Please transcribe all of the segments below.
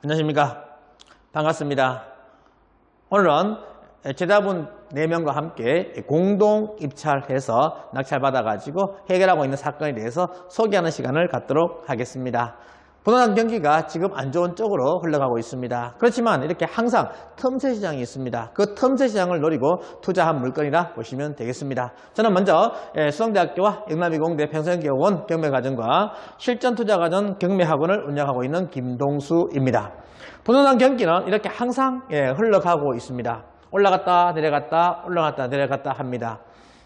안녕하십니까. 반갑습니다. 오늘은 제자분 4명과 함께 공동 입찰해서 낙찰받아가지고 해결하고 있는 사건에 대해서 소개하는 시간을 갖도록 하겠습니다. 부동산 경기가 지금 안 좋은 쪽으로 흘러가고 있습니다. 그렇지만 이렇게 항상 틈새 시장이 있습니다. 그 틈새 시장을 노리고 투자한 물건이라 보시면 되겠습니다. 저는 먼저 수성대학교와 영남이공대 평생경원 경매과정과 실전투자과정 경매학원을 운영하고 있는 김동수입니다. 부동산 경기는 이렇게 항상 흘러가고 있습니다. 올라갔다 내려갔다 올라갔다 내려갔다 합니다.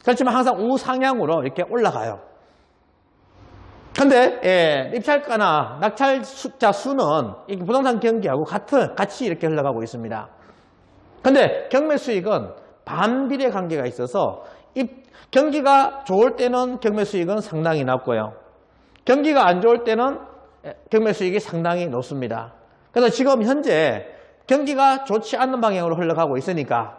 그렇지만 항상 우상향으로 이렇게 올라가요. 근데 입찰가나 낙찰자 수는 부동산 경기하고 같이 이렇게 흘러가고 있습니다. 근데 경매 수익은 반비례 관계가 있어서 경기가 좋을 때는 경매 수익은 상당히 낮고요. 경기가 안 좋을 때는 경매 수익이 상당히 높습니다. 그래서 지금 현재 경기가 좋지 않는 방향으로 흘러가고 있으니까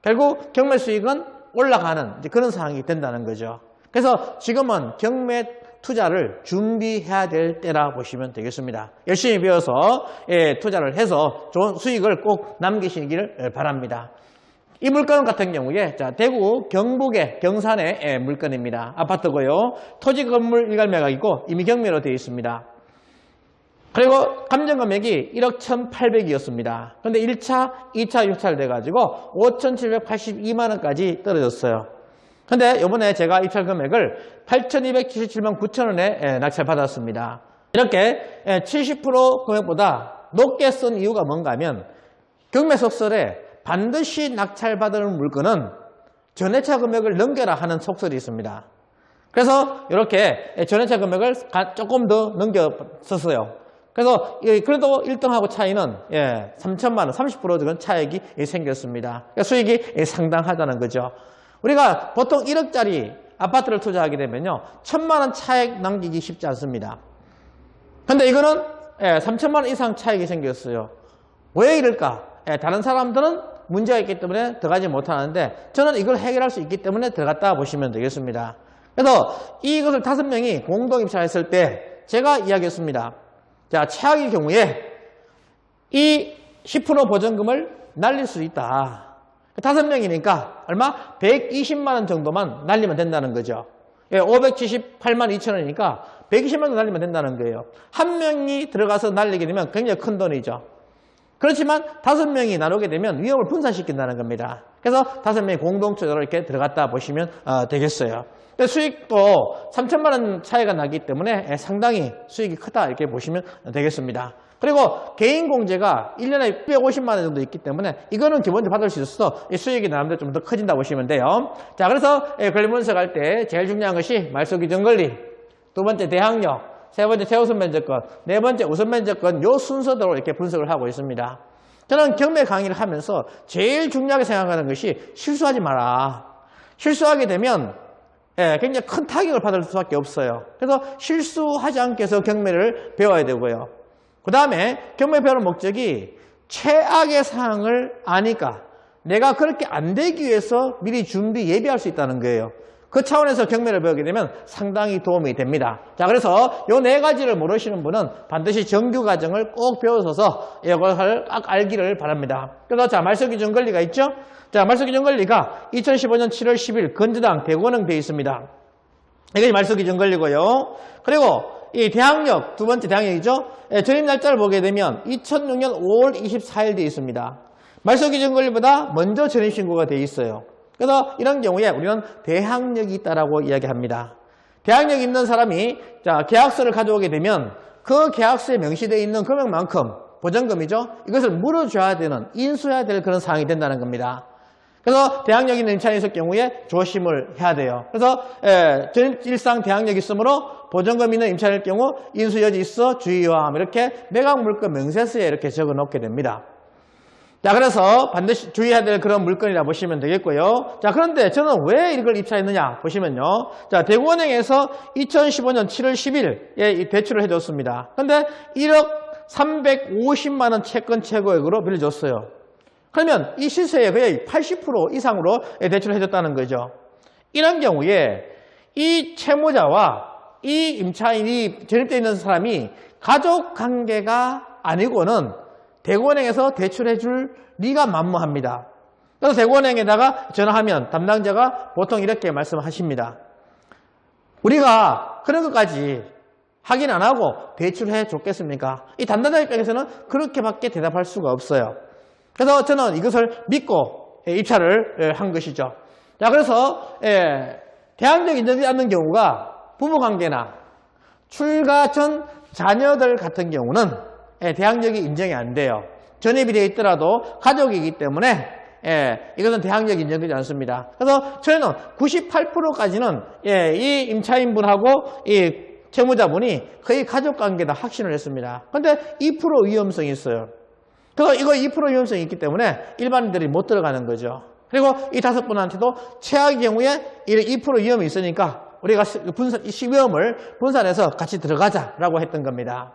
결국 경매 수익은 올라가는 그런 상황이 된다는 거죠. 그래서 지금은 경매 투자를 준비해야 될 때라 보시면 되겠습니다. 열심히 배워서 투자를 해서 좋은 수익을 꼭 남기시기를 바랍니다. 이 물건 같은 경우에 대구 경북의 경산의 물건입니다. 아파트고요. 토지 건물 일괄 매각이고 이미 경매로 되어 있습니다. 그리고 감정 금액이 1억 1,800이었습니다. 그런데 1차, 2차 유찰돼가지고 5,782만 원까지 떨어졌어요. 근데 이번에 제가 입찰 금액을 8,277만 9천 원에 낙찰받았습니다. 이렇게 70% 금액보다 높게 쓴 이유가 뭔가 하면 경매 속설에 반드시 낙찰받은 물건은 전회차 금액을 넘겨라 하는 속설이 있습니다. 그래서 이렇게 전회차 금액을 조금 더 넘겨 썼어요. 그래서 그래도 1등하고 차이는 3천만 원, 30% 차익이 생겼습니다. 그러니까 수익이 상당하다는 거죠. 우리가 보통 1억짜리 아파트를 투자하게 되면요 1,000만 원 차익 남기기 쉽지 않습니다. 근데 이거는 3천만 원 이상 차익이 생겼어요. 왜 이럴까? 다른 사람들은 문제가 있기 때문에 들어가지 못하는데 저는 이걸 해결할 수 있기 때문에 들어갔다 보시면 되겠습니다. 그래서 이것을 5명이 공동 입찰했을 때 제가 이야기했습니다. 자, 최악의 경우에 이 10% 보전금을 날릴 수 있다. 5명이니까 얼마? 120만 원 정도만 날리면 된다는 거죠. 578만 2천 원이니까 120만 원 날리면 된다는 거예요. 한 명이 들어가서 날리게 되면 굉장히 큰 돈이죠. 그렇지만 5명이 나누게 되면 위험을 분산시킨다는 겁니다. 그래서 5명이 공동투자로 이렇게 들어갔다 보시면 되겠어요. 수익도 3천만 원 차이가 나기 때문에 상당히 수익이 크다 이렇게 보시면 되겠습니다. 그리고 개인 공제가 1년에 150만 원 정도 있기 때문에 이거는 기본적으로 받을 수 있어서 이 수익이 나름대로 좀 더 커진다 보시면 돼요. 자, 그래서 권리 분석할 때 제일 중요한 것이 말소기준 권리, 두 번째 대항력, 세 번째 최우선 면적권, 네 번째 우선 면적권 요 순서대로 이렇게 분석을 하고 있습니다. 저는 경매 강의를 하면서 제일 중요하게 생각하는 것이 실수하지 마라. 실수하게 되면 굉장히 큰 타격을 받을 수밖에 없어요. 그래서 실수하지 않게 해서 경매를 배워야 되고요. 그 다음에 경매 배우는 목적이 최악의 상황을 아니까 내가 그렇게 안 되기 위해서 미리 예비할 수 있다는 거예요. 그 차원에서 경매를 배우게 되면 상당히 도움이 됩니다. 자, 그래서 요 4가지를 모르시는 분은 반드시 정규 과정을 꼭 배우셔서 이것을 딱 알기를 바랍니다. 그래서 자, 말소기준 권리가 있죠? 자, 말소기준 권리가 2015년 7월 10일 건주당 대구은행 되어 있습니다. 이것이 말소기준 권리고요. 그리고 이 대항력, 두 번째 대항력이죠. 전입 날짜를 보게 되면 2006년 5월 24일 되어 있습니다. 말소기준 권리보다 먼저 전입신고가 되어 있어요. 그래서 이런 경우에 우리는 대항력이 있다라고 이야기합니다. 대항력이 있는 사람이 계약서를 가져오게 되면 그 계약서에 명시되어 있는 금액만큼 보전금이죠. 이것을 물어줘야 되는, 인수해야 될 그런 상황이 된다는 겁니다. 그래서 대항력 있는 임차인이 있을 경우에 조심을 해야 돼요. 그래서 전입일상 대항력이 있으므로 보전금 있는 임차인일 경우 인수 여지 있어 주의요함 이렇게 매각 물건 명세서에 이렇게 적어 놓게 됩니다. 자, 그래서 반드시 주의해야 될 그런 물건이라 보시면 되겠고요. 자, 그런데 저는 왜 이걸 입찰했느냐 보시면요. 자, 대구은행에서 2015년 7월 10일에 대출을 해줬습니다. 근데 1억 350만 원 채권 최고액으로 빌려줬어요. 그러면 이 시세의 거의 80% 이상으로 대출을 해줬다는 거죠. 이런 경우에 이 채무자와 이 임차인이 전입되어 있는 사람이 가족 관계가 아니고는 대구은행에서 대출해 줄 리가 만무합니다. 그래서 대구은행에다가 전화하면 담당자가 보통 이렇게 말씀하십니다. 우리가 그런 것까지 확인 안 하고 대출해 줬겠습니까? 이 담당자 입장에서는 그렇게밖에 대답할 수가 없어요. 그래서 저는 이것을 믿고 입찰을 한 것이죠. 자, 그래서 대항력 인정되지 않는 경우가 부부관계나 출가 전 자녀들 같은 경우는 대항력이 인정이 안 돼요. 전입이 되어 있더라도 가족이기 때문에 이것은 대항력이 인정되지 않습니다. 그래서 저희는 98%까지는 이 임차인분하고 이 채무자분이 거의 가족관계다 확신을 했습니다. 그런데 2% 위험성이 있어요. 그래서 이거 2% 위험성이 있기 때문에 일반인들이 못 들어가는 거죠. 그리고 이 5분한테도 최악의 경우에 2% 위험이 있으니까 우리가 위험을 분산해서 같이 들어가자라고 했던 겁니다.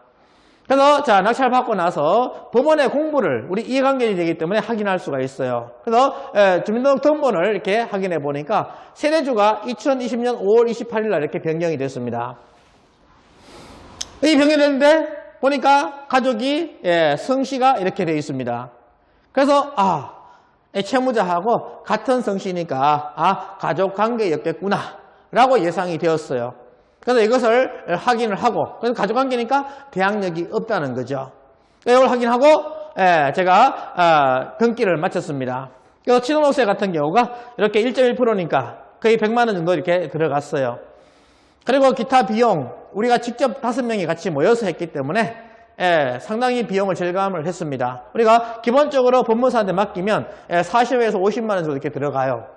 그래서 자, 낙찰 받고 나서 법원의 공부를 우리 이해관계인이 되기 때문에 확인할 수가 있어요. 그래서 주민등록 등본을 이렇게 확인해 보니까 세대주가 2020년 5월 28일 날 이렇게 변경이 됐습니다. 이 변경이 됐는데 보니까 가족이 성씨가 이렇게 되어 있습니다. 그래서 채무자하고 같은 성씨니까 가족 관계였겠구나 라고 예상이 되었어요. 그래서 이것을 확인을 하고, 그래서 가족관계니까 대항력이 없다는 거죠. 이걸 확인하고 제가 등기를 마쳤습니다. 그래서 취등록세 같은 경우가 이렇게 1.1%니까 거의 100만 원 정도 이렇게 들어갔어요. 그리고 기타 비용, 우리가 직접 5명이 같이 모여서 했기 때문에 상당히 비용을 절감을 했습니다. 우리가 기본적으로 법무사한테 맡기면 40에서 50만 원 정도 이렇게 들어가요.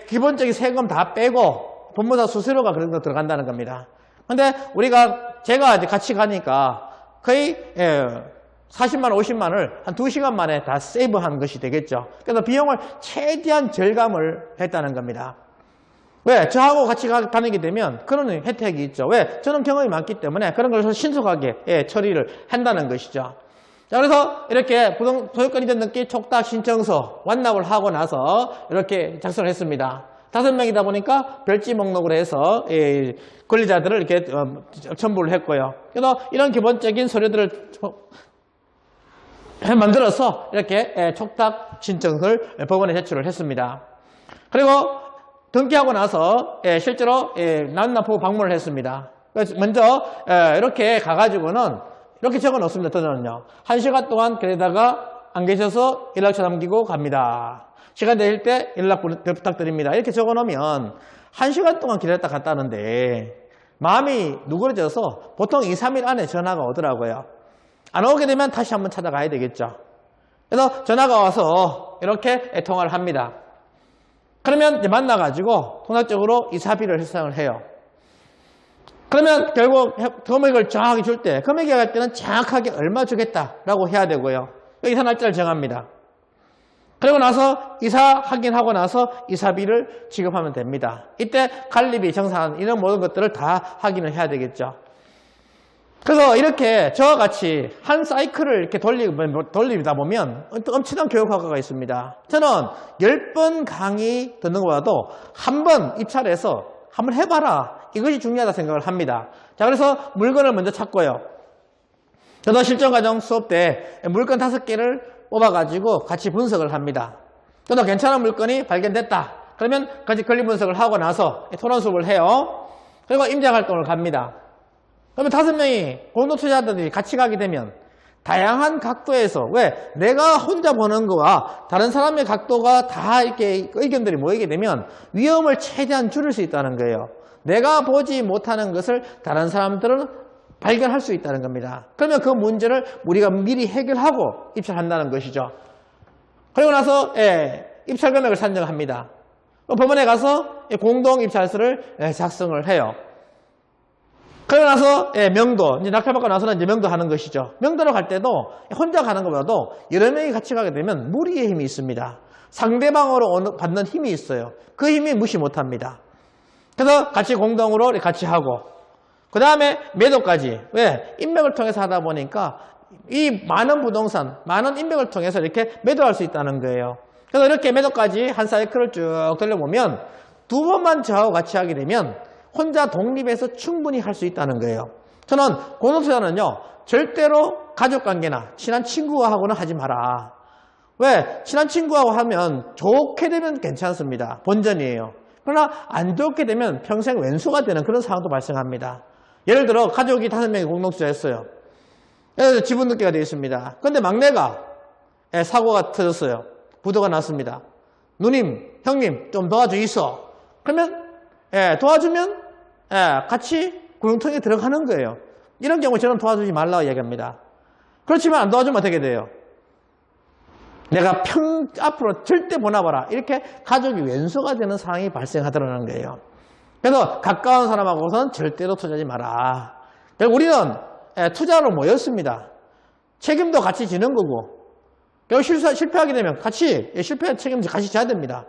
기본적인 세금 다 빼고 법무사 수수료가 그런 거 들어간다는 겁니다. 근데 제가 이제 같이 가니까 거의 40만 원, 50만 원을 한 2시간 만에 다 세이브한 것이 되겠죠. 그래서 비용을 최대한 절감을 했다는 겁니다. 왜? 저하고 같이 다니게 되면 그런 혜택이 있죠. 왜? 저는 경험이 많기 때문에 그런 걸 신속하게 처리를 한다는 것이죠. 자, 그래서 이렇게 소유권 이전 등기 촉탁 신청서 완납을 하고 나서 이렇게 작성을 했습니다. 5명이다 보니까 별지 목록으로 해서 권리자들을 이렇게 첨부를 했고요. 그래서 이런 기본적인 서류들을 만들어서 이렇게 촉탁 신청을 법원에 제출을 했습니다. 그리고 등기하고 나서 실제로 난납후 방문을 했습니다. 먼저 이렇게 가가지고는 이렇게 적어 놓습니다. 저는요. 1시간 동안 그러다가 안 계셔서 연락처 남기고 갑니다. 시간 되실 때 연락 부탁드립니다. 이렇게 적어 놓으면 1시간 동안 기다렸다 갔다는데 마음이 누그러져서 보통 2, 3일 안에 전화가 오더라고요. 안 오게 되면 다시 한번 찾아가야 되겠죠. 그래서 전화가 와서 이렇게 통화를 합니다. 그러면 이제 만나가지고 통합적으로 이사비를 협상을 해요. 그러면 결국 금액을 정확하게 줄 때, 금액이 갈 때는 정확하게 얼마 주겠다라고 해야 되고요. 이사 날짜를 정합니다. 그리고 나서 이사 확인하고 나서 이사비를 지급하면 됩니다. 이때 관리비, 정산 이런 모든 것들을 다 확인을 해야 되겠죠. 그래서 이렇게 저와 같이 한 사이클을 이렇게 돌리다 보면 엄청난 교육 효과가 있습니다. 저는 10번 강의 듣는 것보다도 한 번 입찰해서 한번 해봐라. 이것이 중요하다 생각을 합니다. 자, 그래서 물건을 먼저 찾고요. 저도 실전과정 수업 때 물건 5개를 뽑아가지고 같이 분석을 합니다. 저도 괜찮은 물건이 발견됐다. 그러면 같이 권리 분석을 하고 나서 토론 수업을 해요. 그리고 임장활동을 갑니다. 그러면 5명이 공동투자자들이 같이 가게 되면 다양한 각도에서, 왜? 내가 혼자 보는 거와 다른 사람의 각도가 다 이렇게 의견들이 모이게 되면 위험을 최대한 줄일 수 있다는 거예요. 내가 보지 못하는 것을 다른 사람들은 발견할 수 있다는 겁니다. 그러면 그 문제를 우리가 미리 해결하고 입찰한다는 것이죠. 그리고 나서 입찰 금액을 산정합니다. 법원에 가서 공동 입찰서를 작성을 해요. 그러고 나서 명도, 이제 낙찰받고 나서는 이제 명도하는 것이죠. 명도로 갈 때도 혼자 가는 것보다도 여러 명이 같이 가게 되면 무리의 힘이 있습니다. 상대방으로 받는 힘이 있어요. 그 힘이 무시 못합니다. 그래서 같이 공동으로 같이 하고, 그 다음에 매도까지. 왜? 인맥을 통해서 하다 보니까 이 많은 부동산, 많은 인맥을 통해서 이렇게 매도할 수 있다는 거예요. 그래서 이렇게 매도까지 한 사이클을 쭉 돌려보면 2번만 저하고 같이 하게 되면 혼자 독립해서 충분히 할 수 있다는 거예요. 저는 공동투자는요, 절대로 가족관계나 친한 친구하고는 하지 마라. 왜? 친한 친구하고 하면 좋게 되면 괜찮습니다. 본전이에요. 그러나 안 좋게 되면 평생 왼수가 되는 그런 상황도 발생합니다. 예를 들어 가족이 5명이 공동투자했어요. 그래서 지분 등기가 되어 있습니다. 그런데 막내가 사고가 터졌어요. 부도가 났습니다. 누님, 형님 좀 도와주이소. 그러면 도와주면 같이 구렁텅이에 들어가는 거예요. 이런 경우 저는 도와주지 말라고 얘기합니다. 그렇지만 안 도와주면 어떻게 돼요? 내가 앞으로 절대 못 와봐라. 이렇게 가족이 왼수가 되는 상황이 발생하더라는 거예요. 그래서 가까운 사람하고는 절대로 투자하지 마라. 우리는 투자로 모였습니다. 책임도 같이 지는 거고, 실패하게 되면 실패한 책임도 같이 져야 됩니다.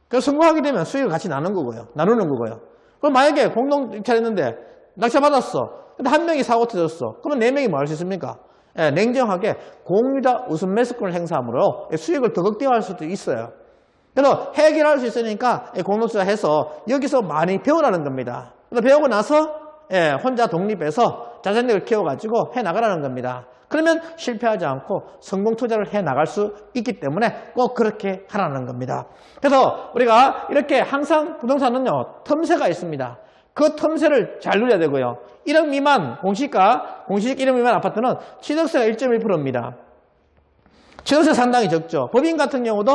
성공하게 되면 수익을 같이 나누는 거고요. 그럼 만약에 공동투자를 했는데 낙찰받았어. 근데 한 명이 사고 터졌어. 그러면 4명이 뭐 할 수 있습니까? 냉정하게 공유다 우선 매수권을 행사함으로 수익을 더 극대화할 수도 있어요. 그래서 해결할 수 있으니까 공동투자 해서 여기서 많이 배우라는 겁니다. 배우고 나서 혼자 독립해서 자산력을 키워가지고 해나가라는 겁니다. 그러면 실패하지 않고 성공 투자를 해나갈 수 있기 때문에 꼭 그렇게 하라는 겁니다. 그래서 우리가 이렇게 항상 부동산은요, 틈새가 있습니다. 그 틈새를 잘 누려야 되고요. 1억 미만 공시직 1억 미만 아파트는 취득세가 1.1%입니다. 취득세 상당히 적죠. 법인 같은 경우도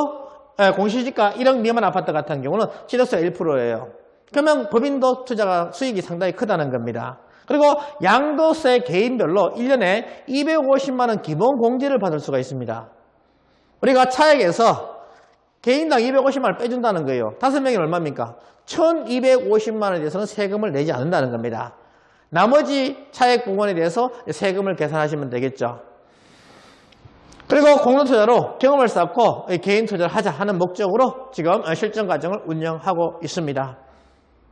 공시지가 1억 미만 아파트 같은 경우는 취득세가 1%예요. 그러면 법인도 투자가 수익이 상당히 크다는 겁니다. 그리고 양도세 개인별로 1년에 250만 원 기본 공제를 받을 수가 있습니다. 우리가 차액에서 개인당 250만 원을 빼준다는 거예요. 5명이 얼마입니까? 1250만 원에 대해서는 세금을 내지 않는다는 겁니다. 나머지 차액 부분에 대해서 세금을 계산하시면 되겠죠. 그리고 공동투자로 경험을 쌓고 개인 투자를 하자 하는 목적으로 지금 실전 과정을 운영하고 있습니다.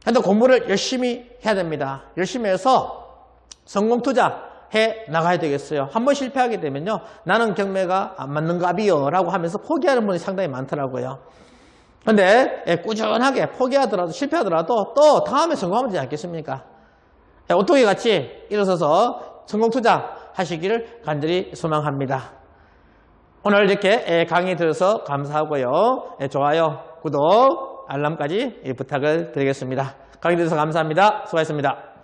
그런데 공부를 열심히 해야 됩니다. 열심히 해서 성공 투자해 나가야 되겠어요. 한번 실패하게 되면요, 나는 경매가 안 맞는 갑이요 라고 하면서 포기하는 분이 상당히 많더라고요. 그런데 꾸준하게 포기하더라도 실패하더라도 또 다음에 성공하면 되지 않겠습니까? 오토기 같이 일어서서 성공 투자 하시기를 간절히 소망합니다. 오늘 이렇게 강의 들어서 감사하고요. 좋아요, 구독, 알람까지 부탁을 드리겠습니다. 강의 들어서 감사합니다. 수고하셨습니다.